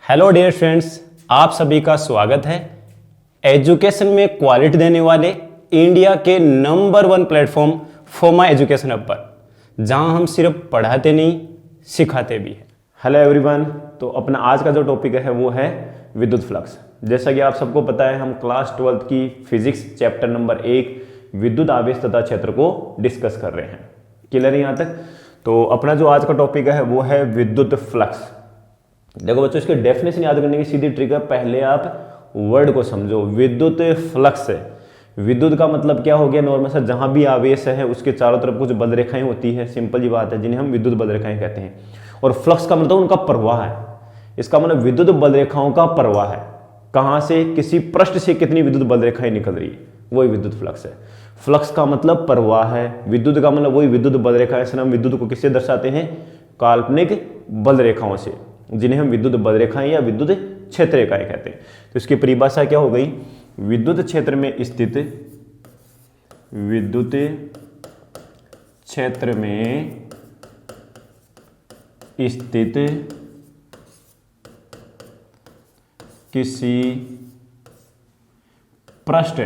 Hello dear friends, आप सभी का स्वागत है एजुकेशन में क्वालिटी देने वाले इंडिया के नंबर 1 प्लेटफॉर्म फोमा एजुकेशन हब पर, जहां हम सिर्फ पढ़ाते नहीं सिखाते भी हैं। हेलो एवरीवन, तो अपना आज का जो टॉपिक है वो है विद्युत फ्लक्स। जैसा कि आप सबको पता है, हम क्लास 12th की फिजिक्स चैप्टर नंबर 1 विद्युत आवेश तथा क्षेत्र को डिस्कस कर रहे हैं। क्लियर है यहाँ तक? तो अपना जो आज का टॉपिक है वो है विद्युत फ्लक्स। देखो बच्चों, इसके डेफिनेशन याद करने की सीधी ट्रिक है, पहले आप वर्ड को समझो। विद्युत फ्लक्स है, विद्युत का मतलब क्या हो गया? नॉर्मल सा जहां भी आवेश है उसके चारों तरफ कुछ बल रेखाएं होती है, सिंपल जी बात है, जिन्हें हम विद्युत बल रेखाएं कहते हैं। और फ्लक्स का मतलब उनका प्रवाह है। इसका मतलब विद्युत बल रेखाओं का प्रवाह है। कहां से? किसी पृष्ठ से कितनी विद्युत बल रेखाएं निकल रही है, वही विद्युत फ्लक्स है। फ्लक्स का मतलब प्रवाह है, विद्युत का मतलब वही विद्युत बल रेखा है। हम विद्युत को किससे दर्शाते हैं? काल्पनिक बल रेखाओं से, जिन्हें हम विद्युत बल रेखाएं या विद्युत क्षेत्र रेखाएं कहते हैं। तो इसकी परिभाषा क्या हो गई? विद्युत क्षेत्र में स्थित, विद्युत क्षेत्र में स्थित किसी पृष्ठ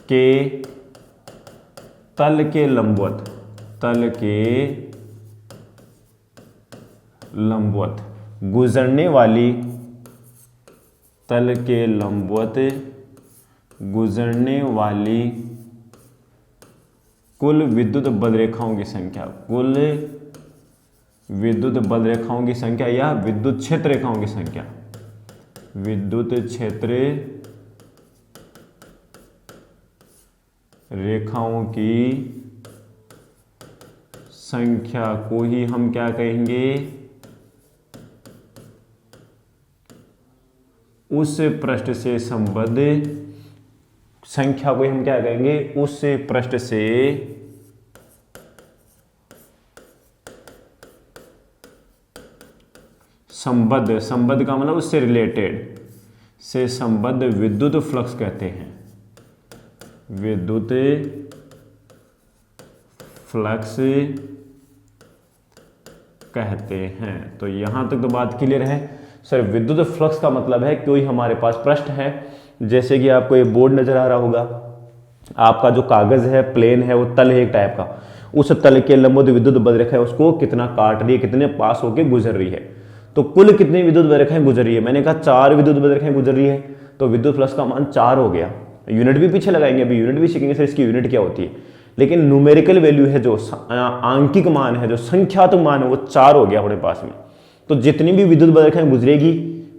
के तल के लंबवत, तल के लंबवत गुजरने वाली, तल के लंबवत गुजरने वाली कुल विद्युत बल रेखाओं की संख्या, कुल विद्युत बल रेखाओं की संख्या या विद्युत क्षेत्र रेखाओं की संख्या, विद्युत क्षेत्र रेखाओं की संख्या को ही हम क्या कहेंगे? उस पृष्ठ से संबद्ध संख्या को हम क्या कहेंगे? उस पृष्ठ से संबद्ध, संबद्ध का मतलब उससे रिलेटेड, से संबद्ध विद्युत फ्लक्स कहते हैं, विद्युत फ्लक्स कहते हैं। तो यहां तक तो बात क्लियर है। सर, विद्युत फ्लक्स का मतलब है कोई हमारे पास पृष्ठ है, जैसे कि आपको ये बोर्ड नजर आ रहा होगा, आपका जो कागज है प्लेन है, वो तल है एक टाइप का, उस तल के लंबवत विद्युत बल रेखा है, उसको कितना काट रही है, कितने पास होके गुजर रही है। तो कुल कितनी विद्युत बल रेखाएं गुजर रही है? मैंने कहा 4 विद्युत बल रेखाएं गुजर रही है, तो विद्युत फ्लक्स का मान 4 हो गया। यूनिट भी पीछे लगाएंगे, अभी यूनिट भी सीखेंगे सर इसकी यूनिट क्या होती है, लेकिन न्यूमेरिकल वैल्यू है, जो आंकिक मान है, जो संख्यात्मक मान है, वो 4 हो गया अपने पास में। तो जितनी भी विद्युत बल रेखाएं गुजरेगी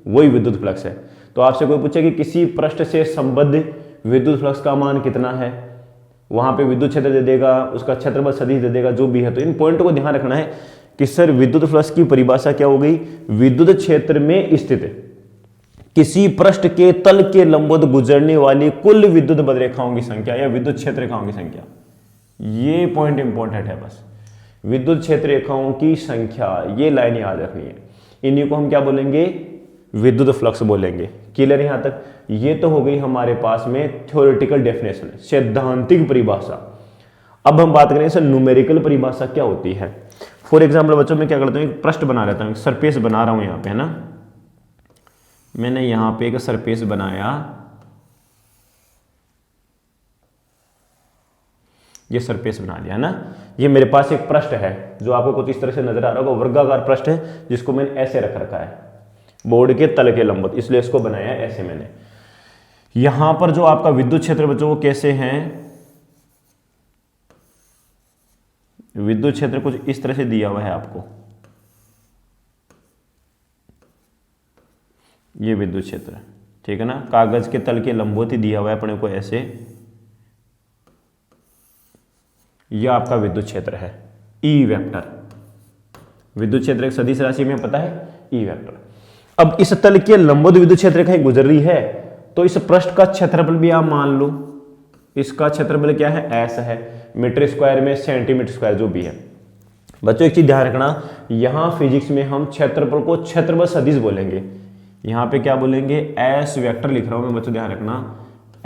वही विद्युत फ्लक्स है। तो आपसे कोई पूछे कि किसी पृष्ठ से संबद्ध विद्युत फ्लक्स का मान कितना है, वहां पे विद्युत क्षेत्र दे देगा, उसका क्षेत्रफल सदिश दे देगा, जो भी है। तो इन पॉइंट को ध्यान रखना है कि सर विद्युत फ्लक्स की परिभाषा क्या हो गई? विद्युत क्षेत्र में स्थित किसी पृष्ठ के तल के लंबवत गुजरने वाली कुल विद्युत बल रेखाओं की संख्या या विद्युत क्षेत्र रेखाओं की संख्या। ये पॉइंट इंपॉर्टेंट है बस, विद्युत क्षेत्र रेखाओं की संख्या, ये लाइन याद रखनी है। इन्हीं को हम क्या बोलेंगे? विद्युत फ्लक्स बोलेंगे। क्लियर यहां तक? ये तो हो गई हमारे पास में थ्योरेटिकल डेफिनेशन, सैद्धांतिक परिभाषा। अब हम बात करें सर न्यूमेरिकल परिभाषा क्या होती है। फॉर एग्जाम्पल बच्चों, मैं क्या करता हूँ, एक पृष्ठ बना लेता हूँ, सरफेस बना रहा हूँ यहाँ पे, है ना। मैंने यहाँ पे एक सरफेस बनाया, ये सरफेस बना लिया ना। ये मेरे पास एक पृष्ठ है जो आपको कुछ इस तरह से नजर आ रहा होगा, वर्गाकार पृष्ठ है, जिसको मैंने ऐसे रख रखा है बोर्ड के तल के लंबवत, इसलिए इसको बनाया ऐसे मैंने। यहां पर जो आपका विद्युत क्षेत्र बच्चों वो कैसे हैं? विद्युत क्षेत्र कुछ इस तरह से दिया हुआ है आपको, ये विद्युत क्षेत्र, ठीक है ना। कागज के तल के लंबवत ही दिया हुआ है अपने को ऐसे। यह आपका विद्युत क्षेत्र है, ई वेक्टर। विद्युत क्षेत्र एक सदिश राशि में पता है, ई वेक्टर। अब इस तल के लंबवत विद्युत क्षेत्र रेखा गुजर रही है, तो इस पृष्ठ का क्षेत्रफल भी आप मान लो, इसका क्षेत्रफल क्या है? एस है, मीटर स्क्वायर में सेंटीमीटर स्क्वायर जो भी है। बच्चों एक चीज ध्यान रखना, यहां फिजिक्स में हम क्षेत्रफल को क्षेत्रफल सदिश बोलेंगे। यहां पे क्या बोलेंगे? एस वेक्टर लिख रहा हूं मैं बच्चों, ध्यान रखना।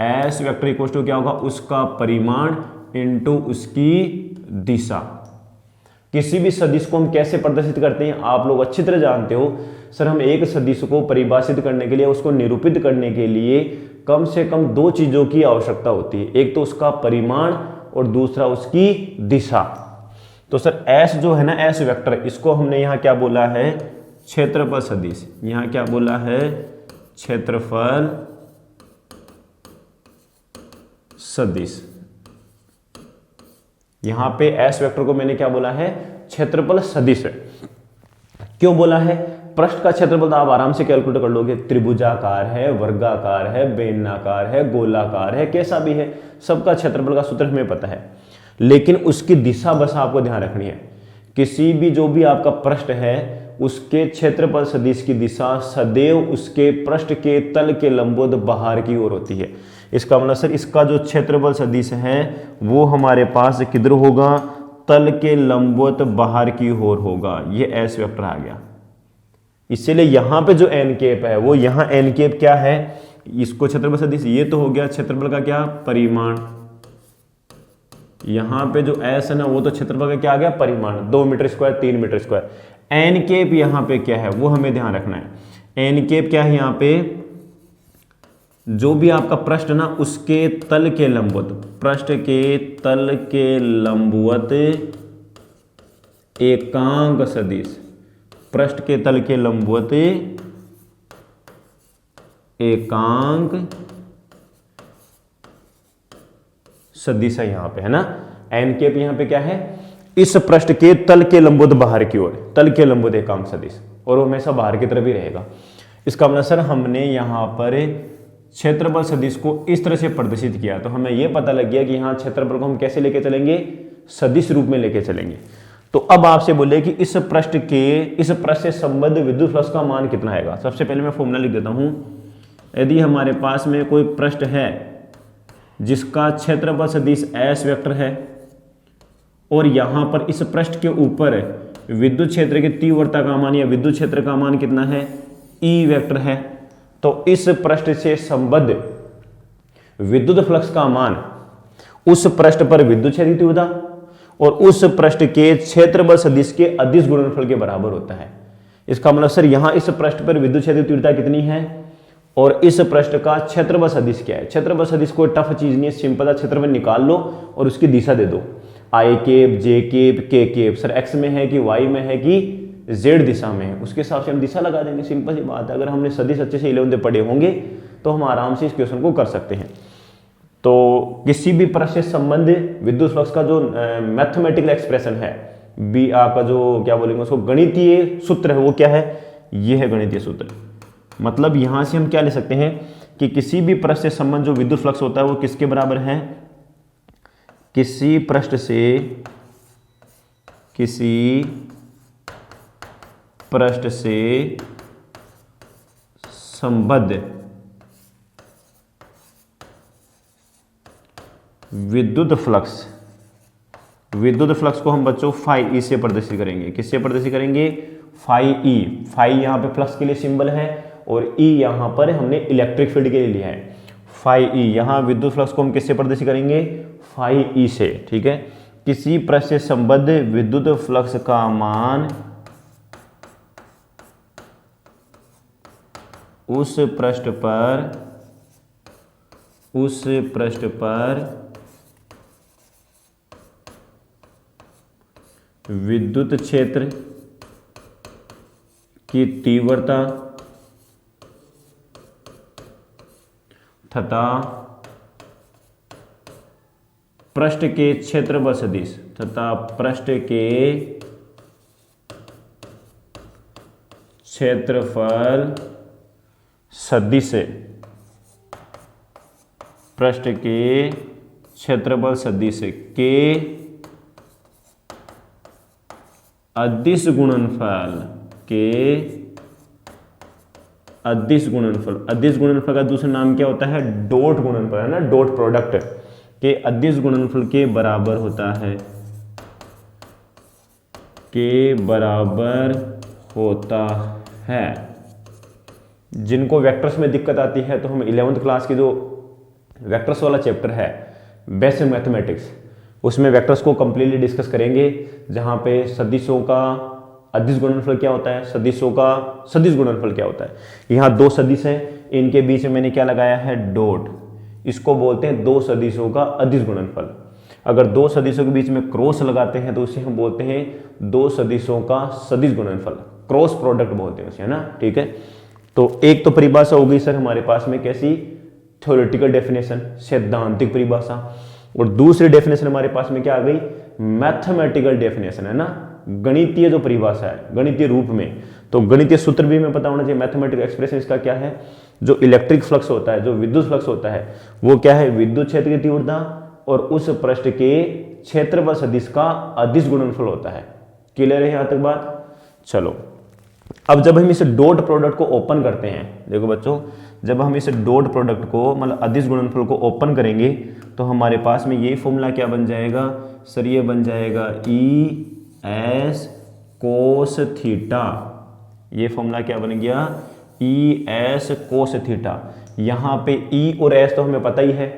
एस वेक्टर इक्वल टू क्या होगा? उसका परिमाण इंटू उसकी दिशा। किसी भी सदिश को हम कैसे प्रदर्शित करते हैं आप लोग अच्छी तरह जानते हो। सर हम एक सदिश को परिभाषित करने के लिए, उसको निरूपित करने के लिए कम से कम दो चीजों की आवश्यकता होती है, एक तो उसका परिमाण और दूसरा उसकी दिशा। तो सर एस जो है ना, एस वेक्टर, इसको हमने यहाँ क्या बोला है, क्षेत्रफल सदिश। यहाँ क्या बोला है, क्षेत्रफल सदिश। यहां पे एस वेक्टर को मैंने क्या बोला है, क्षेत्रफल सदिश। क्यों बोला है, पृष्ठ का क्षेत्रफल तो आप आराम से कैलकुलेट कर लोगे, त्रिभुजाकार है, वर्गाकार है, बेलनाकार है, गोलाकार है, कैसा भी है, सबका क्षेत्रफल का सूत्र हमें पता है। लेकिन उसकी दिशा बस आपको ध्यान रखनी है। किसी भी जो भी आपका पृष्ठ है उसके क्षेत्रफल सदिश की दिशा सदैव उसके पृष्ठ के तल के लंबवत बाहर की ओर होती है। इसका मतलब सर इसका जो क्षेत्रफल सदिश है वो हमारे पास किधर होगा, तल के लंबवत बाहर की ओर होगा। ये एस वेक्टर आ गया। इसीलिए यहां पे जो एन कैप है वो यहाँ एन कैप क्या है, इसको क्षेत्रफल सदिश, ये तो हो गया क्षेत्रफल का क्या, परिमाण। यहां पे जो एस है ना वो तो क्षेत्रफल का क्या आ गया, परिमाण, 2 metre square 3 metre square. N cap यहां पे क्या है वो हमें ध्यान रखना है। एन कैप क्या है, यहां पे जो भी आपका पृष्ठ ना उसके तल के लंबवत, पृष्ठ के तल के लंबवत एकांक सदिश, पृष्ठ के तल के लंबवत एकांक सदिश है यहां पे, है ना। एन कैप यहां पे क्या है, इस पृष्ठ के तल के लंबवत बाहर की ओर, तल के लंबवत एकांक सदिश, और वो हमेशा बाहर की तरफ ही रहेगा। इसका मतलब सर हमने यहां पर क्षेत्रफल सदिश को इस तरह से प्रदर्शित किया, तो हमें यह पता लग गया कि यहाँ क्षेत्रफल को हम कैसे लेके चलेंगे, सदिश रूप में लेके चलेंगे। तो अब आपसे बोले कि इस पृष्ठ से संबद्ध विद्युत फ्लक्स का मान कितना आएगा। सबसे पहले मैं फॉर्मूला लिख देता हूं। यदि हमारे पास में कोई पृष्ठ है जिसका क्षेत्रफल सदिश एस वेक्टर है और यहां पर इस पृष्ठ के ऊपर विद्युत क्षेत्र की तीव्रता का मान या विद्युत क्षेत्र का मान कितना है, ई वेक्टर है, तो इस पृष्ठ से संबद्ध विद्युत फ्लक्स का मान उस पृष्ठ पर विद्युत क्षेत्र की तीव्रता और उस पृष्ठ के क्षेत्रफल सदिश के अदिश गुणनफल के बराबर होता है। इसका मतलब सर यहां इस पृष्ठ पर विद्युत क्षेत्र की तीव्रता कितनी है और इस पृष्ठ का क्षेत्रफल सदिश क्या है। क्षेत्रफल सदिश कोई टफ चीज नहीं है, सिंपल है, क्षेत्रफल निकाल लो और उसकी दिशा दे दो, आई केप, जे केप, के केप, सर एक्स में है कि वाई में है कि जेड दिशा में है, उसके हिसाब से हम दिशा लगा देंगे। सिंपल सी बात है। अगर हमने सदिश अच्छे से 11th पढ़े होंगे तो हम आराम से इस क्वेश्चन को कर सकते हैं। तो किसी भी पृष्ठ से संबंधित विद्युत फ्लक्स का जो मैथमेटिकल एक्सप्रेशन है, बी आपका जो क्या बोलेंगे उसको गणितीय सूत्र है, वो क्या है, ये है गणितीय सूत्र। मतलब यहां से हम क्या ले सकते हैं कि किसी भी पृष्ठ से संबंध जो विद्युत फ्लक्स होता है वो किसके बराबर है, किसी पृष्ठ से संबद्ध विद्युत फ्लक्स को हम बच्चों फाई ई से प्रदर्शित करेंगे। किससे प्रदर्शित करेंगे, फाई ई। फाई यहां पे फ्लक्स के लिए सिंबल है और ई यहां पर हमने इलेक्ट्रिक फील्ड के लिए लिया है। फाई ई, यहां विद्युत फ्लक्स को हम किससे प्रदर्शित करेंगे, फाई ई से, ठीक है। किसी पृष्ठ से संबद्ध विद्युत फ्लक्स का मान उस पृष्ठ पर विद्युत क्षेत्र की तीव्रता तथा पृष्ठ के क्षेत्रफल सदिश तथा पृष्ठ के क्षेत्रफल सदिश, पृष्ठ के क्षेत्रफल सदिश के अदिश गुणनफल अदिश गुणनफल का दूसरा नाम क्या होता है, डॉट गुणनफल, है ना, डॉट प्रोडक्ट के अदिश गुणनफल के बराबर होता है, जिनको वेक्टर्स में दिक्कत आती है तो हम 11th क्लास की जो वेक्टर्स वाला चैप्टर है बेसिक मैथमेटिक्स, उसमें वेक्टर्स को कंप्लीटली डिस्कस करेंगे, जहां पे सदिशों का अदिश गुणनफल क्या होता है, सदिशों का सदिश गुणनफल क्या होता है। यहाँ दो सदिश हैं, इनके बीच में मैंने क्या लगाया है, डॉट। इसको बोलते हैं दो सदिशों का अदिश गुणनफल। अगर दो सदिशों के बीच में क्रॉस लगाते हैं तो उसे हम बोलते हैं दो सदिशों का सदिश गुणनफल, क्रॉस प्रोडक्ट बोलते हैं उसे, है ना। ठीक है, तो एक तो परिभाषा हो गई सर हमारे पास में कैसी, थ्योरेटिकल डेफिनेशन, सैद्धांतिक परिभाषा। और दूसरी डेफिनेशन हमारे पास में क्या आ गई, मैथमेटिकल डेफिनेशन, है ना, गणितीय जो परिभाषा है गणितीय रूप में। तो गणितीय सूत्र भी हमें पता होना चाहिए, मैथमेटिकल एक्सप्रेशन इसका क्या है। जो इलेक्ट्रिक फ्लक्स होता है, जो विद्युत फ्लक्स होता है, वो क्या है, विद्युत क्षेत्र की तीव्रता और उस पृष्ठ के क्षेत्रफल सदिश का अदिश गुणनफल होता है। क्लियर है यहां तक बात। चलो अब जब हम इस डॉट प्रोडक्ट को ओपन करते हैं, देखो बच्चों, जब हम इस डॉट प्रोडक्ट को मतलब अदिश गुणनफल को ओपन करेंगे तो हमारे पास में ये फॉर्मूला क्या बन जाएगा सर, ये बन जाएगा ई एस कोस थीटा। ये फॉर्मूला क्या बन गया, ई एस कोस थीटा। यहाँ पे ई और एस तो हमें पता ही है,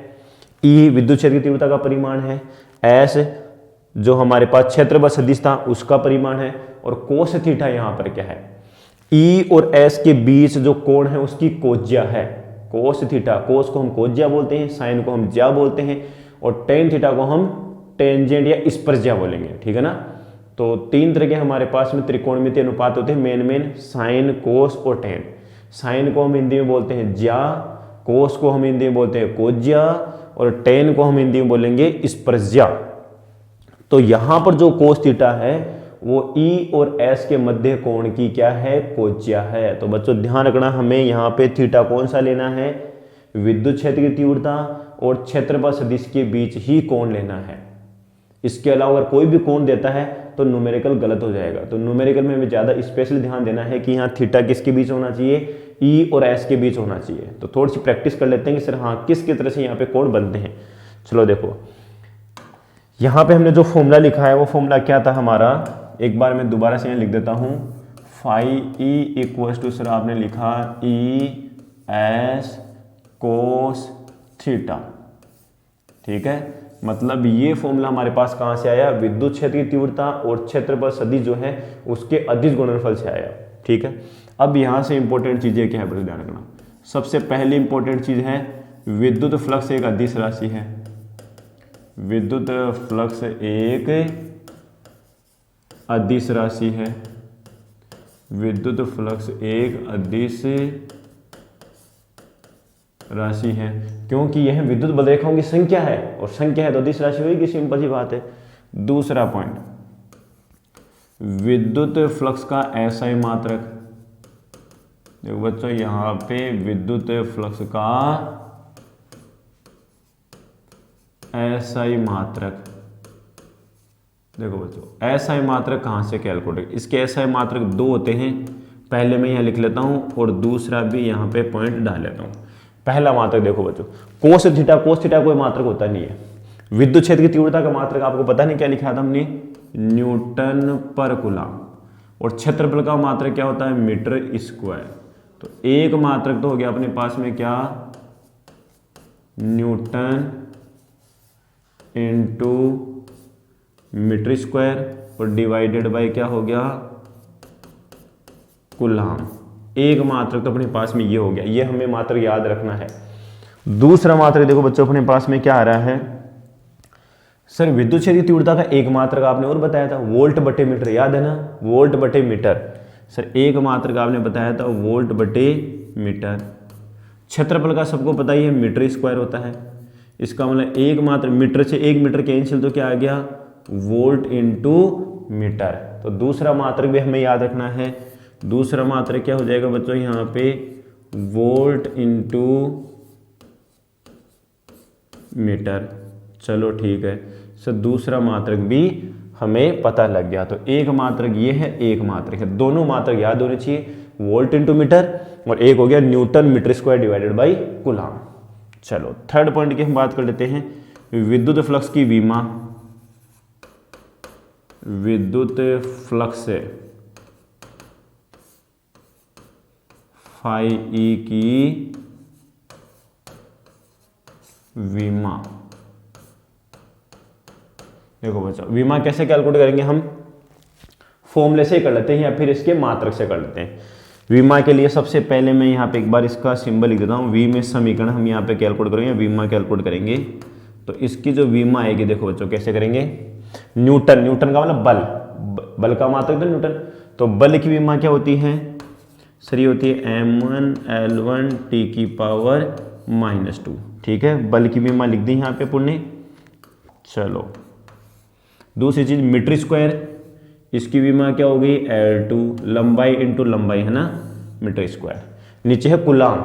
ई विद्युत क्षेत्र की तीव्रता का परिमाण है, एस जो हमारे पास क्षेत्रफल सदिश था उसका परिमाण है, और कोस थीटा यहाँ पर क्या है, ई और एस के बीच जो कोण है उसकी कोज्या है, कोस थीटा। कोस को हम कोज्या बोलते हैं, साइन को हम ज्या बोलते हैं, और टेन थीटा को हम टेंजेंट या स्पर्ज्या बोलेंगे। ठीक है ना। तो तीन तरह के हमारे पास में त्रिकोणमितीय अनुपात होते हैं, मेन साइन, कोस और टेन। साइन को हम हिंदी में बोलते हैं ज्या, कोस को हम हिंदी में बोलते हैं कोज्या, और टेन को हम हिंदी में बोलेंगे स्पर्ज्या। तो यहां पर जो कोस थीटा है वो ई और एस के मध्य कोण की क्या है, कोज्या है। तो बच्चों ध्यान रखना, हमें यहाँ पे थीटा कौन सा लेना है, विद्युत क्षेत्र की तीव्रता और क्षेत्रफल सदिश के बीच ही कोण लेना है। इसके अलावा अगर कोई भी कोण देता है तो न्यूमेरिकल गलत हो जाएगा। तो न्यूमेरिकल में हमें ज़्यादा स्पेशल ध्यान देना है कि यहाँ थीटा किसके बीच होना चाहिए, ई और एस के बीच होना चाहिए। तो थोड़ी सी प्रैक्टिस कर लेते हैं कि सर हाँ किस तरह से यहाँ पे कोण बनते हैं। चलो देखो, यहाँ पे हमने जो फॉर्मूला लिखा है वो फॉर्मूला क्या था हमारा, एक बार मैं दोबारा से यहाँ लिख देता हूँ। Phi E equals to sir आपने लिखा ई एस कोस थीटा। ठीक है, मतलब ये फॉर्मूला हमारे पास कहाँ से आया, विद्युत क्षेत्र की तीव्रता और क्षेत्रफल सदिश जो है उसके अदिश गुणनफल से आया। ठीक है, अब यहाँ से इंपॉर्टेंट चीज़ें क्या है बस ध्यान रखना। सबसे पहली इंपॉर्टेंट चीज़ है विद्युत फ्लक्स एक अदिश राशि है। विद्युत फ्लक्स एक अदिश राशि है। विद्युत फ्लक्स एक अदिश राशि है क्योंकि यह विद्युत बलरेखाओं की संख्या है, और संख्या है तो अदिश राशि होगी, सिंपल सी बात है। दूसरा पॉइंट, विद्युत फ्लक्स का एसआई मात्रक। देखो बच्चों यहां पे विद्युत फ्लक्स का एसआई मात्रक, देखो बच्चों एसआई मात्रक कहां से कैलकुलेट, इसके एसआई मात्रक दो होते हैं। पहले मैं यहां लिख लेता हूं और दूसरा भी यहां पे पॉइंट डाल लेता हूं। पहला मात्रक देखो बच्चों, कोस थीटा। कोस थीटा कोई मात्रक होता नहीं है। विद्युत क्षेत्र की तीव्रता का मात्रक आपको पता नहीं क्या लिखा था हमने, न्यूटन पर कूलम। और क्षेत्रफल का मात्रक क्या होता है, मीटर स्क्वायर। तो एक मात्रक तो हो गया अपने पास में क्या, न्यूटन इंटू मीटर स्क्वायर, और डिवाइडेड बाय क्या हो गया, कूलम। एक मात्रक तो अपने पास में ये हो गया, ये हमें मात्रक याद रखना है। दूसरा मात्रक देखो बच्चों अपने पास में क्या आ रहा है, सर विद्युत क्षेत्र की तीव्रता का एक मात्रक आपने और बताया था वोल्ट बटे मीटर, याद है ना, वोल्ट बटे मीटर। सर एक मात्रक आपने बताया था वोल्ट बटे मीटर। क्षेत्रफल का सबको पता ही है मीटर स्क्वायर होता है। इसका मतलब एक मात्र मीटर से एक मीटर कैंसिल तो क्या आ गया, वोल्ट इंटू मीटर। तो दूसरा मात्रक भी हमें याद रखना है। दूसरा मात्रक क्या हो जाएगा बच्चों यहाँ पे, वोल्ट इंटू मीटर। चलो ठीक है सर, दूसरा मात्रक भी हमें पता लग गया। तो एक मात्रक ये है, एक मात्रक है, दोनों मात्रक याद होने चाहिए, वोल्ट इंटू मीटर, और एक हो गया newton metre square divided by coulomb. चलो थर्ड पॉइंट की हम बात कर लेते हैं, विद्युत फ्लक्स की विमा। विद्युत फ्लक्स से फाई ई की विमा। देखो बच्चों, विमा कैसे कैलकुलेट करेंगे हम, फॉर्मूले से कर लेते हैं या फिर इसके मात्रक से कर लेते हैं। विमा के लिए सबसे पहले मैं यहाँ पे एक बार इसका सिंबल लिख देता हूँ। वी में समीकरण हम यहाँ पे कैलकुलेट करेंगे, विमा कैलकुलेट करेंगे। तो इसकी जो विमा आएगी, देखो बच्चों कैसे करेंगे, न्यूटन, न्यूटन का मतलब बल, बल का मात्रक तो न्यूटन। तो बल की विमा क्या होती है सर, ये होती है m1L1 t की पावर -2। ठीक है, बल की विमा लिख दी यहाँ पे पुण्य। चलो दूसरी चीज मीटर स्क्वायर, इसकी विमा क्या होगी L2, लंबाई इंटू लंबाई है ना, मीटर स्क्वायर। नीचे है कुलाम,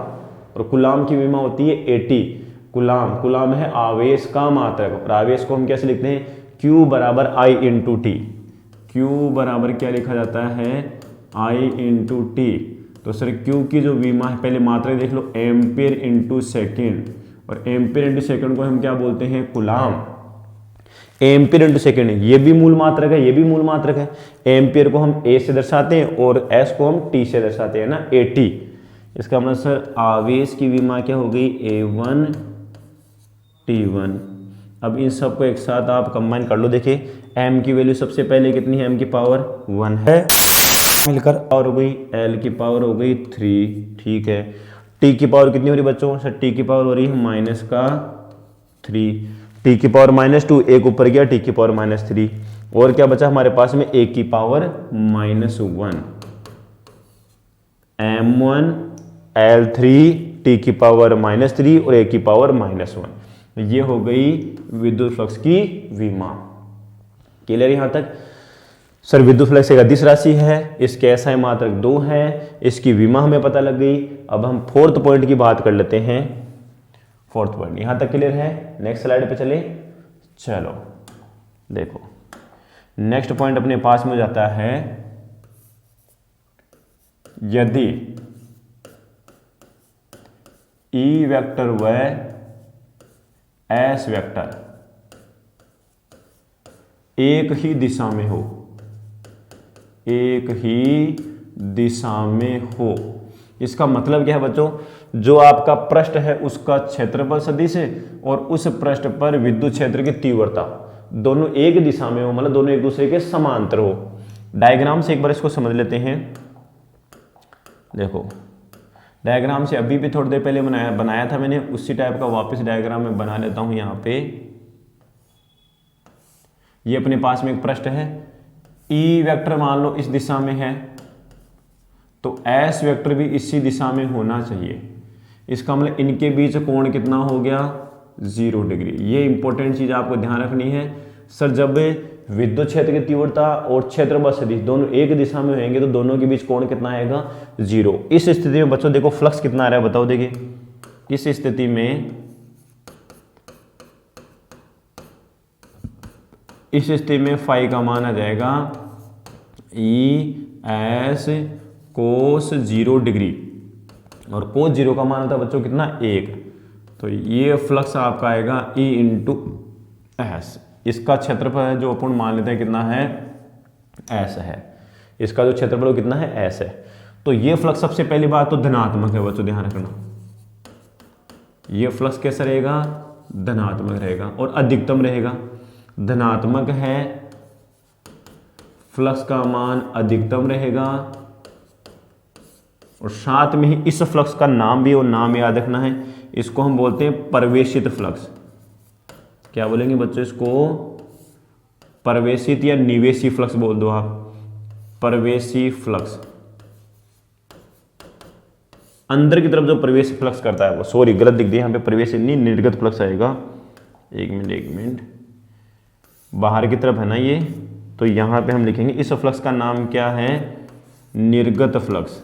और कुलाम की विमा होती है 80 कुलाम। कुलाम है आवेश का मात्रक, और आवेश को हम कैसे लिखते हैं, Q बराबर I इंटू टी। Q बराबर क्या लिखा जाता है, I इंटू टी। तो सर Q की जो विमा है, पहले मात्रक देख लो, एम्पियर इंटू सेकेंड, और एम्पियर इंटू सेकेंड को हम क्या बोलते हैं, कुलाम। एम्पियर इंटू सेकेंड, ये भी मूल मात्रक है, ये भी मूल मात्रक है। एम्पियर को हम ए से दर्शाते हैं और एस को हम टी से दर्शाते हैं ना, AT। इसका मतलब सर आवेश की विमा क्या हो गई, A1 T1। अब इन सबको एक साथ आप कंबाइन कर लो। देखिए m की वैल्यू सबसे पहले कितनी है, m की पावर 1 है, मिलकर पावर हो गई, l की पावर हो गई 3। ठीक है, t की पावर कितनी हो रही बच्चों, सर t की पावर हो रही है -3, t की पावर -2, एक ऊपर गया, t की पावर -3, और क्या बचा हमारे पास में, a की पावर -1, m1 L3 t की पावर -3 और a की पावर -1। ये हो गई विद्युत फ्लक्स की विमा। क्लियर यहां तक। सर विद्युत फ्लक्स एक अदिश राशि है, इसके SI मात्रक 2 है, इसकी विमा हमें पता लग गई। अब हम फोर्थ पॉइंट की बात कर लेते हैं। फोर्थ पॉइंट यहां तक क्लियर है, नेक्स्ट स्लाइड पे चले। चलो देखो नेक्स्ट पॉइंट अपने पास में जाता है, यदि E वेक्टर व S वेक्टर एक ही दिशा में हो, एक ही दिशा में हो, इसका मतलब क्या है बच्चों, जो आपका पृष्ठ है उसका क्षेत्रफल सदिश है और उस पृष्ठ पर विद्युत क्षेत्र की तीव्रता दोनों एक दिशा में हो, मतलब दोनों एक दूसरे के समांतर हो। डायग्राम से एक बार इसको समझ लेते हैं। देखो डायग्राम से अभी भी थोड़ी देर पहले बनाया था मैंने, उसी टाइप का वापस डायग्राम में बना लेता हूं। यहां पे ये अपने पास में एक पृष्ठ है, E वेक्टर मान लो इस दिशा में है, तो S वेक्टर भी इसी दिशा में होना चाहिए। इसका मतलब इनके बीच कोण कितना हो गया, 0 डिग्री। ये इंपॉर्टेंट चीज आपको ध्यान रखनी है। सर जब विद्युत क्षेत्र की तीव्रता और क्षेत्रफल सदिश दोनों एक दिशा में होंगे तो दोनों के बीच कोण कितना आएगा, 0। इस स्थिति में बच्चों देखो फ्लक्स कितना आ रहा है, बताओ। देखिए इस स्थिति में फाई का मान आ जाएगा ES कोस 0 डिग्री, और कोस 0 का मान होता है बच्चों कितना, 1। तो ये फ्लक्स आपका आएगा E इंटू S। इसका क्षेत्रफल है जो अपन मान लेते हैं कितना है, S है। इसका जो क्षेत्रफल वो कितना है, S है। तो ये फ्लक्स सबसे पहली बात तो धनात्मक है बच्चों, ध्यान रखना। ये फ्लक्स कैसा रहेगा, धनात्मक रहेगा और अधिकतम रहेगा। धनात्मक है, फ्लक्स का मान अधिकतम रहेगा, और साथ में ही इस फ्लक्स का नाम भी और नाम याद रखना है, इसको हम बोलते हैं प्रवेशित फ्लक्स। क्या बोलेंगे बच्चों इसको, प्रवेशित या निवेशी फ्लक्स बोल दो आप, प्रवेशी फ्लक्स। अंदर की तरफ जो प्रवेश फ्लक्स करता है वो, सॉरी गलत दिख दिया, यहाँ पे प्रवेश नहीं, निर्गत फ्लक्स आएगा। एक मिनट, बाहर की तरफ है ना ये, तो यहाँ पे हम लिखेंगे इस फ्लक्स का नाम क्या है, निर्गत फ्लक्स।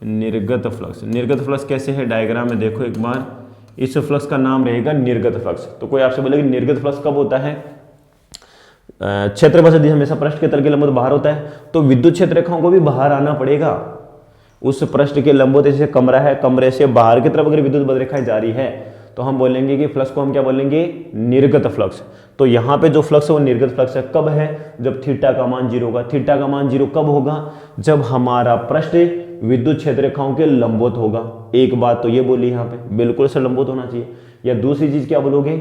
निर्गत फ्लक्स, निर्गत फ्लक्स कैसे है, डायग्राम में देखो एक बार। इस फ्लक्स का नाम रहेगा निर्गत फ्लक्स। तो कोई आपसे बोलेगा निर्गत फ्लक्स कब होता है, क्षेत्रफल सदिश हमेशा पृष्ठ के तल के लंबवत बाहर होता है, तो विद्युत क्षेत्र रेखाओं को भी बाहर आना पड़ेगा। उस पृष्ठ के लंबवत जैसे कमरा है, कमरे से बाहर की तरफ अगर विद्युत बद्ध रेखाएं जा रही है तो हम बोलेंगे कि फ्लक्स को हम क्या बोलेंगे, निर्गत फ्लक्स। तो यहाँ पे जो फ्लक्स है वो निर्गत फ्लक्स है। कब है, जब थीटा का मान 0 होगा। थीटा का मान 0 कब होगा, जब हमारा पृष्ठ विद्युत क्षेत्र रेखाओं के लंबवत होगा। एक बात तो ये बोली यहाँ पे, बिल्कुल से लंबवत होना चाहिए। या दूसरी चीज क्या बोलोगे,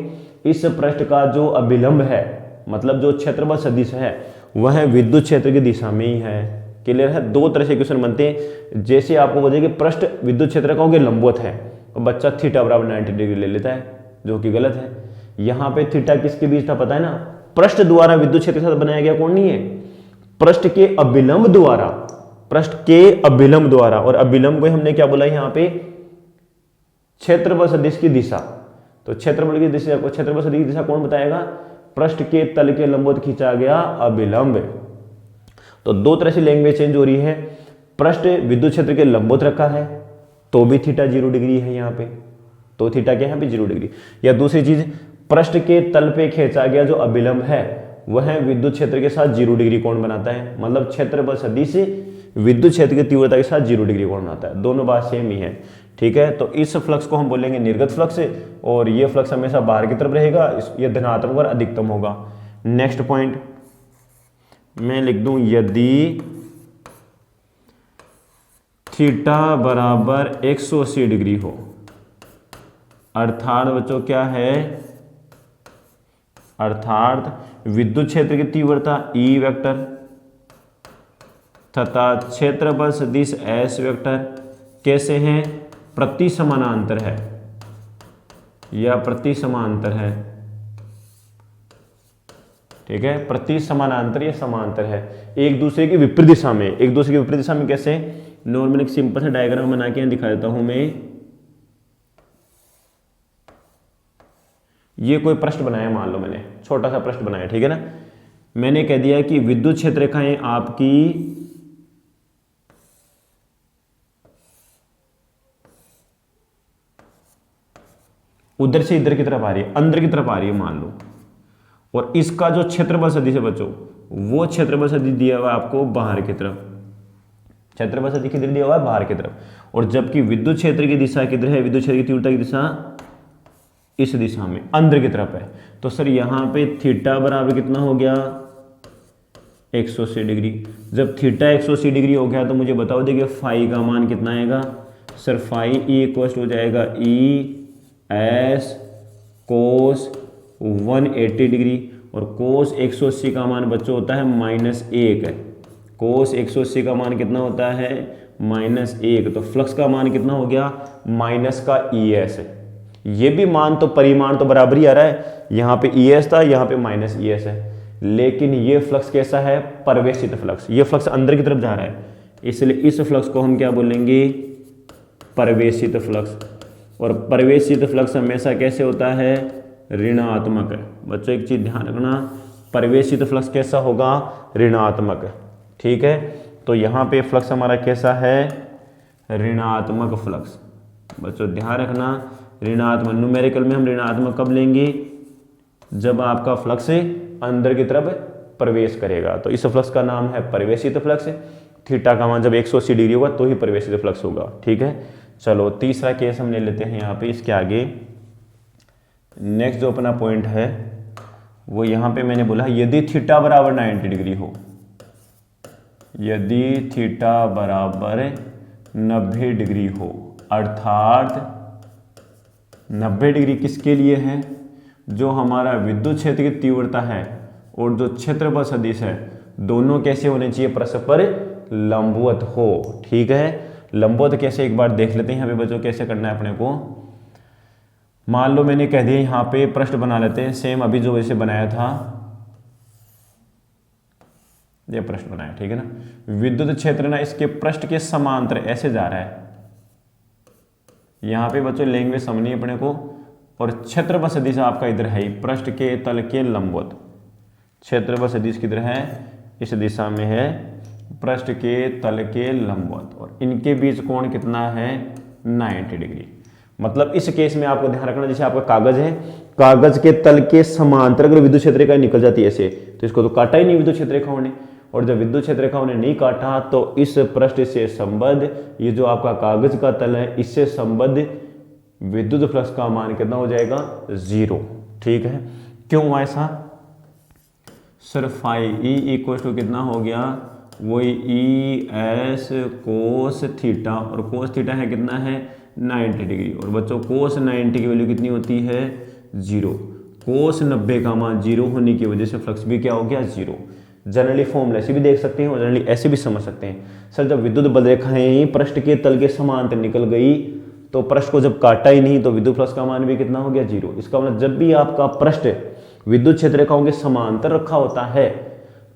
इस पृष्ठ का जो अभिलंब है, मतलब जो क्षेत्रफल सदिश है, वह विद्युत क्षेत्र की दिशा में ही है। क्लियर है? दो तरह से क्वेश्चन बनते हैं। जैसे आपको बोले कि पृष्ठ विद्युत क्षेत्र का होगा लंबवत है, तो बच्चा थीटा बराबर 90 डिग्री ले लेता है, जो कि गलत है। यहाँ पे थीटा किसके बीच था पता है ना? पृष्ठ द्वारा विद्युत क्षेत्र के साथ बनाया गया कोण नहीं है, पृष्ठ के अभिलंब द्वारा, पृष्ठ के अभिलंब द्वारा। और अभिलंब को हमने क्या बोला यहाँ पे? क्षेत्रफल सदिश की दिशा। तो क्षेत्रफल की दिशा को, क्षेत्रफल सदिश की दिशा कौन बताएगा? पृष्ठ के तल के लंबवत खींचा गया अभिलंब। तो दो तरह से लैंग्वेज चेंज हो रही है। पृष्ठ विद्युत क्षेत्र के लंबवत रखा है तो भी थीटा 0 डिग्री है यहाँ पे, तो थीटा क्या है यहाँ पे 0 डिग्री। या दूसरी चीज, पृष्ठ के तल पे खींचा गया जो अभिलंब है वह विद्युत क्षेत्र के साथ 0 डिग्री कोण बनाता है, मतलब क्षेत्रफल सदिश विद्युत क्षेत्र की तीव्रता के साथ 0 डिग्री कोण बनाता है। दोनों बात सेम ही है, ठीक है। तो इस फ्लक्स को हम बोलेंगे निर्गत फ्लक्स, और ये फ्लक्स हमेशा बाहर की तरफ रहेगा, ये धनात्मक और अधिकतम होगा। नेक्स्ट पॉइंट मैं लिख दूं, यदि थीटा बराबर 180 डिग्री हो, अर्थात बच्चों क्या है? अर्थात विद्युत क्षेत्र की तीव्रता E वेक्टर तथा क्षेत्रफल सदिश S वेक्टर कैसे हैं? प्रति समानांतर है या प्रति समांतर है, ठीक है। प्रति समानांतर या समांतर है, एक दूसरे की विपरीत दिशा में। एक दूसरे की विपरीत दिशा में कैसे? नॉर्मल एक सिंपल सा डायग्राम बना के दिखा देता हूं मैं। ये कोई पृष्ठ बनाया, मान लो मैंने छोटा सा पृष्ठ बनाया, ठीक है ना। मैंने कह दिया कि विद्युत क्षेत्र रेखाएं आपकी उधर से इधर की तरफ आ रही है, अंदर की तरफ आ रही है मान लो, और इसका जो क्षेत्रफल सदिश है बच्चों, वो क्षेत्रफल सदिश दिया हुआ है आपको बाहर की तरफ, क्षेत्रफल सदिश किधर दिया हुआ है? बाहर की तरफ। और जबकि विद्युत क्षेत्र की दिशा किधर है? विद्युत क्षेत्र की तीव्रता की दिशा इस दिशा में, अंदर की तरफ है। तो सर यहाँ पे थीटा बराबर कितना हो गया? 180 डिग्री। जब थीटा 180 डिग्री हो गया तो मुझे बताओ, देखिए फाई का मान कितना आएगा? सर फाई इक्वल हो जाएगा ई एस कोस 180 डिग्री, और कोस 180 का मान बच्चों होता है -1 है। कोस 180 का मान कितना होता है? -1। तो फ्लक्स का मान कितना हो गया? माइनस का ES है। ये भी मान तो परिमाण तो बराबर ही आ रहा है, यहाँ पे ES था, यहाँ पे -ES है, लेकिन ये फ्लक्स कैसा है? प्रवेशित फ्लक्स। ये फ्लक्स अंदर की तरफ जा रहा है, इसलिए इस फ्लक्स को हम क्या बोलेंगे? प्रवेशित फ्लक्स। और प्रवेशित फ्लक्स हमेशा कैसे होता है? ऋणात्मक। बच्चों एक चीज ध्यान रखना, प्रवेशित फ्लक्स कैसा होगा? ऋणात्मक, ठीक है। तो यहाँ पे फ्लक्स हमारा कैसा है? ऋणात्मक फ्लक्स। बच्चों ध्यान रखना, ऋणात्मक। न्यूमेरिकल में हम ऋणात्मक कब लेंगे? जब आपका फ्लक्स अंदर की तरफ प्रवेश करेगा। तो इस फ्लक्स का नाम है प्रवेशित फ्लक्स। थीटा का मान जब 180 डिग्री होगा तो ही प्रवेशित फ्लक्स होगा, ठीक है। चलो तीसरा केस हम ले लेते हैं यहाँ पे, इसके आगे नेक्स्ट जो अपना पॉइंट है वो यहाँ पे मैंने बोला, यदि थीटा बराबर 90 डिग्री हो, यदि थीटा बराबर 90 डिग्री हो, अर्थात 90 डिग्री किसके लिए है? जो हमारा विद्युत क्षेत्र की तीव्रता है और जो क्षेत्रफल सदिश है, दोनों कैसे होने चाहिए? परस्पर लंबवत हो, ठीक है। लंबवत कैसे, एक बार देख लेते हैं यहाँ पे बच्चों, कैसे करना है अपने को। मान लो मैंने कह दिया यहाँ पे पृष्ठ बना लेते हैं, सेम अभी जो वैसे बनाया था, ये पृष्ठ बनाया, ठीक है ना। विद्युत क्षेत्र ना इसके पृष्ठ के समांतर ऐसे जा रहा है, यहाँ पे बच्चों लैंग्वेज समझनी है अपने को। और क्षेत्रफल सदिश आपका इधर है, पृष्ठ के तल के लंबवत। क्षेत्रफल सदिश किधर है? इस दिशा में है, पृष्ठ के तल के लंबवत, और इनके बीच कोण कितना है? 90 डिग्री। मतलब इस केस में आपको ध्यान रखना, जैसे आपका कागज है, कागज के तल के समांतर अगर विद्युत क्षेत्र रेखा निकल जाती है ऐसे, तो इसको तो काटा ही नहीं विद्युत क्षेत्र रेखाओं ने। और जब विद्युत क्षेत्र रेखाओं ने नहीं काटा तो इस पृष्ठ से संबद्ध ये जो आपका कागज का तल है, इससे संबद्ध विद्युत फ्लक्स का मान कितना हो जाएगा? 0, ठीक है। क्यों ऐसा? Sir phi E equal to कितना हो गया? वही ई एस कोस थीटा, और कोस थीटा है कितना है? 90 डिग्री। और बच्चों कोस 90 की वैल्यू कितनी होती है? 0। कोस 90 का मान 0 होने की वजह से फ्लक्स भी क्या हो गया, 0। जनरली फॉर्मूला ऐसे भी देख सकते हैं और जनरली ऐसे भी समझ सकते हैं। सर जब विद्युत बल रेखाएं पृष्ठ के तल के समांतर निकल गई तो पृष्ठ को जब काटा ही नहीं तो विद्युत फ्लक्स का मान भी कितना हो गया, 0। इसका मतलब जब भी आपका पृष्ठ विद्युत क्षेत्र रेखाओं के समांतर रखा होता है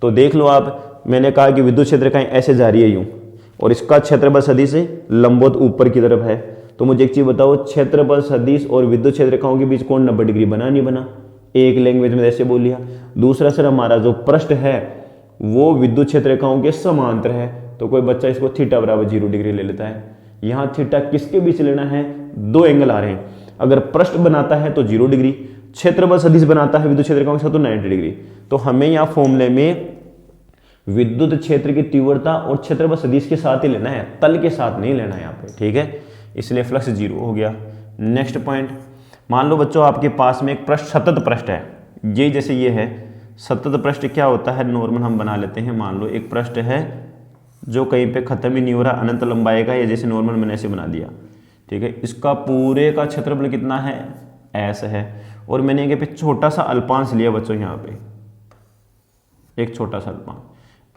तो देख लो आप, मैंने कहा कि विद्युत क्षेत्र रेखाएं ऐसे जा रही है यूं और इसका क्षेत्रफल सदिश लंबवत ऊपर की तरफ है। तो मुझे एक चीज बताओ, क्षेत्रफल सदिश और विद्युत क्षेत्र रेखाओं के बीच कोण 90 डिग्री बना नहीं बना? एक लैंग्वेज में ऐसे बोल लिया। दूसरा सर हमारा जो पृष्ठ है वो विद्युत क्षेत्र रेखाओं के समांतर है तो कोई बच्चा इसको थीटा बराबर 0 डिग्री ले लेता है। यहाँ थीटा किसके बीच लेना है, दो एंगल आ रहे हैं। अगर पृष्ठ बनाता है तो 0 डिग्री, क्षेत्रफल सदिश बनाता है विद्युत क्षेत्र रेखाओं के साथ तो 90 डिग्री। तो हमें यहाँ फॉर्मूले में विद्युत क्षेत्र की तीव्रता और क्षेत्रफल सदिश के साथ ही लेना है, तल के साथ नहीं लेना है यहाँ पे, ठीक है। इसलिए फ्लक्स 0 हो गया। नेक्स्ट पॉइंट, मान लो बच्चों आपके पास में एक पृष्ठ सतत पृष्ठ है, ये जैसे ये है सतत पृष्ठ। क्या होता है, नॉर्मल हम बना लेते हैं। मान लो एक पृष्ठ है जो कहीं पे खत्म ही नहीं हो रहा, अनंत लंबाई का, या जैसे नॉर्मल मैंने ऐसे बना दिया, ठीक है। इसका पूरे का क्षेत्रफल कितना है, ऐसा है। और मैंने यहाँ पे छोटा सा अल्पांश लिया बच्चों, यहाँ पे एक छोटा सा अल्पांश,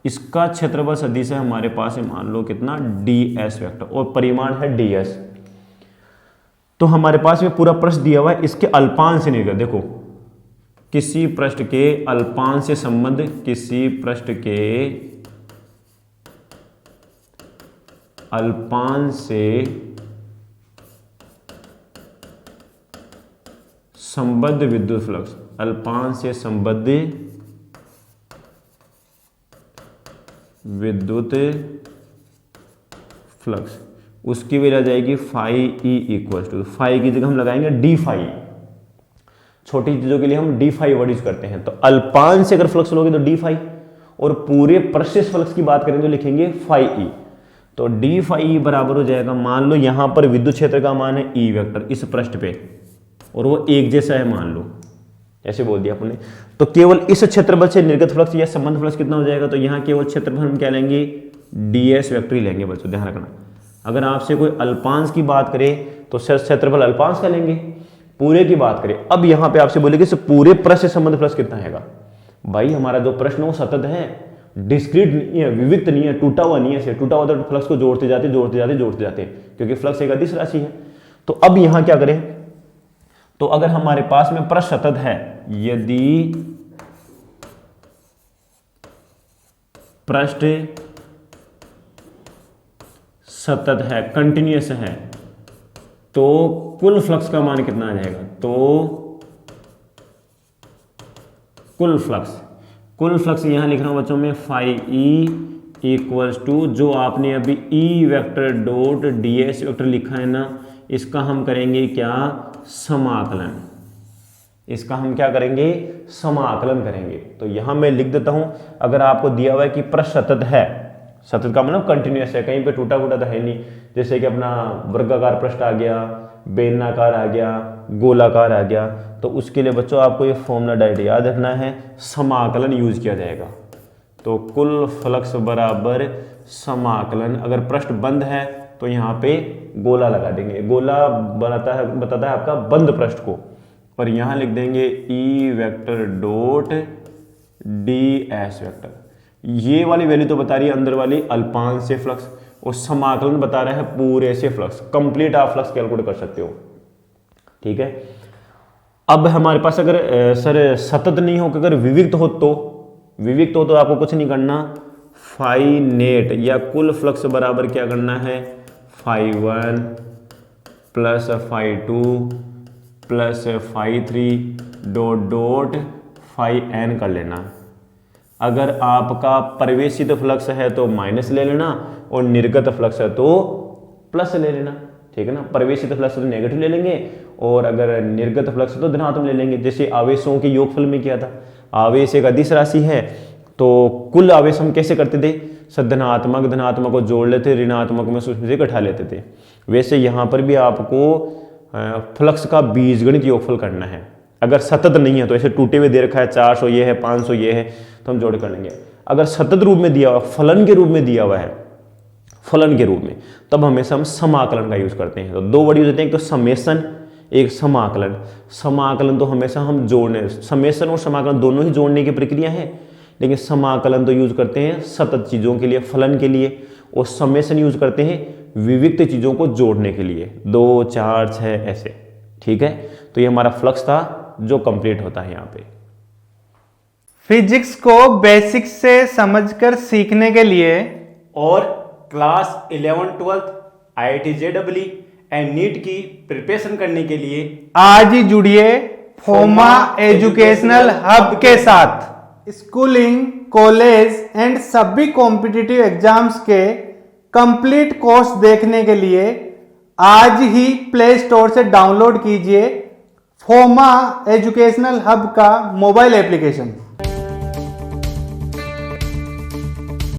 इसका क्षेत्रफल सदिश है हमारे पास है मान लो कितना, ds वेक्टर, और परिमाण है ds। तो हमारे पास में पूरा पृष्ठ दिया हुआ है, इसके अल्पांश से निर्गत, देखो किसी पृष्ठ के अल्पांश से संबंध, किसी पृष्ठ के अल्पांश से संबद्ध विद्युत फ्लक्स, अल्पांश से संबद्ध विद्युत फ्लक्स, उसकी वैल्यू आ जाएगी phi E equal to, phi की जगह हम लगाएंगे डी फाई। छोटी चीजों के लिए हम डी फाई वर्ड यूज करते हैं। तो अल्पांश से अगर फ्लक्स लोगे तो डी फाई, और पूरे पृष्ठ से फ्लक्स की बात करें तो लिखेंगे फाई ई। तो डी फाई ई बराबर हो जाएगा, मान लो यहां पर विद्युत क्षेत्र का मान है ई वेक्टर इस पृष्ठ पे, और वो एक जैसा है, मान लो ऐसे बोल दिया आपने, तो केवल इस क्षेत्रफल से निर्गत फ्लक्स या संबंध फ्लक्स कितना हो जाएगा, तो यहाँ केवल क्षेत्रफल हम क्या लेंगे, ds वेक्टर ही लेंगे बच्चों, ध्यान रखना। अगर आपसे कोई अल्पांश की बात करे तो क्षेत्रफल अल्पांश का लेंगे, पूरे की बात करें अब यहाँ पे आपसे बोलेगे पूरे पृष्ठ से संबंध फ्लक्स कितना है। भाई हमारा जो प्रश्न वो सतत है, डिस्क्रीट नहीं है, विविक्त नहीं है, टूटा हुआ नहीं है। टूटा हुआ तो फ्लक्स को जोड़ते जाते क्योंकि फ्लक्स एक अदिश राशि है। तो अब यहां क्या करें, तो अगर हमारे पास में पृष्ठ सतत है, यदि पृष्ठ सतत है, कंटिन्यूअस है, तो कुल फ्लक्स का मान कितना आ जाएगा, तो कुल फ्लक्स यहां लिख रहा हूं बच्चों में फाई ई इक्वल्स टू, जो आपने अभी E vector dot ds vector लिखा है ना, इसका हम करेंगे क्या, समाकलन। इसका हम क्या करेंगे, समाकलन करेंगे। तो यहां मैं लिख देता हूं, अगर आपको दिया हुआ है कि पृष्ठ सतत है, सतत का मतलब कंटिन्यूअस है, कहीं पे टूटा फूटा तो है नहीं, जैसे कि अपना वर्गाकार पृष्ठ आ गया, बेलनाकार आ गया, गोलाकार आ गया, तो उसके लिए बच्चों आपको ये फॉर्मूला डायरेक्ट याद रखना है, समाकलन यूज किया जाएगा। तो कुल फ्लक्स बराबर समाकलन, अगर पृष्ठ बंद है तो यहाँ पे गोला लगा देंगे, गोला बताता है आपका बंद पृष्ठ को, और यहाँ लिख देंगे E vector dot ds vector. ये वाली वैल्यू तो बता रही है अंदर वाली अल्पांश से फ्लक्स, और समाकलन बता रहा है पूरे से फ्लक्स। कंप्लीट आप फ्लक्स कैलकुलेट कर सकते हो, ठीक है। अब हमारे पास अगर सर सतत नहीं हो, अगर विविक्त हो तो आपको कुछ नहीं करना, फाई नेट या कुल फ्लक्स बराबर क्या करना है, phi 1 plus phi 2 plus phi 3 dot phi n कर लेना। अगर आपका प्रवेशित फ्लक्स है तो माइनस ले लेना, और निर्गत फ्लक्स है तो प्लस ले लेना, ठीक है ना। प्रवेशित फ्लक्स तो नेगेटिव ले लेंगे, और अगर निर्गत फ्लक्स तो धनात्मक ले लेंगे। जैसे आवेशों के योगफल में किया था, आवेश एक अदिश राशि है, तो कुल आवेश हम कैसे करते थे, धनात्मक को जोड़ लेते, ऋणात्मक में उसमें से घटा लेते थे। वैसे यहाँ पर भी आपको फ्लक्स का बीजगणित योगफल करना है। अगर सतत नहीं है तो ऐसे टूटे हुए दे रखा है 400 ये है 500 ये है, तो हम जोड़ कर लेंगे। अगर सतत रूप में दिया हुआ, फलन के रूप में दिया हुआ है, फलन के रूप में, तब हमेशा हम समाकलन का यूज करते हैं। तो दो वर्ड यूज होते हैं, एक तो समेशन, एक समाकलन। समाकलन तो हमेशा हम जोड़ने, समेशन और समाकलन दोनों ही जोड़ने की प्रक्रिया है, लेकिन समाकलन तो यूज करते हैं सतत चीजों के लिए, फलन के लिए, और समेशन यूज करते हैं विविक्त चीजों को जोड़ने के लिए, 2, 4, 6 ऐसे। ठीक है, तो ये हमारा फ्लक्स था जो कंप्लीट होता है यहाँ पे। फिजिक्स को बेसिक से समझकर सीखने के लिए और class 11, 12 IIT JEE and NEET की प्रिपरेशन करने के लिए आज ही जुड़िए फोमा एजुकेशनल हब के साथ। स्कूलिंग, कॉलेज एंड सभी कॉम्पिटिटिव एग्जाम्स के कंप्लीट कोर्स देखने के लिए आज ही प्ले स्टोर से डाउनलोड कीजिए फोमा एजुकेशनल हब का मोबाइल एप्लीकेशन।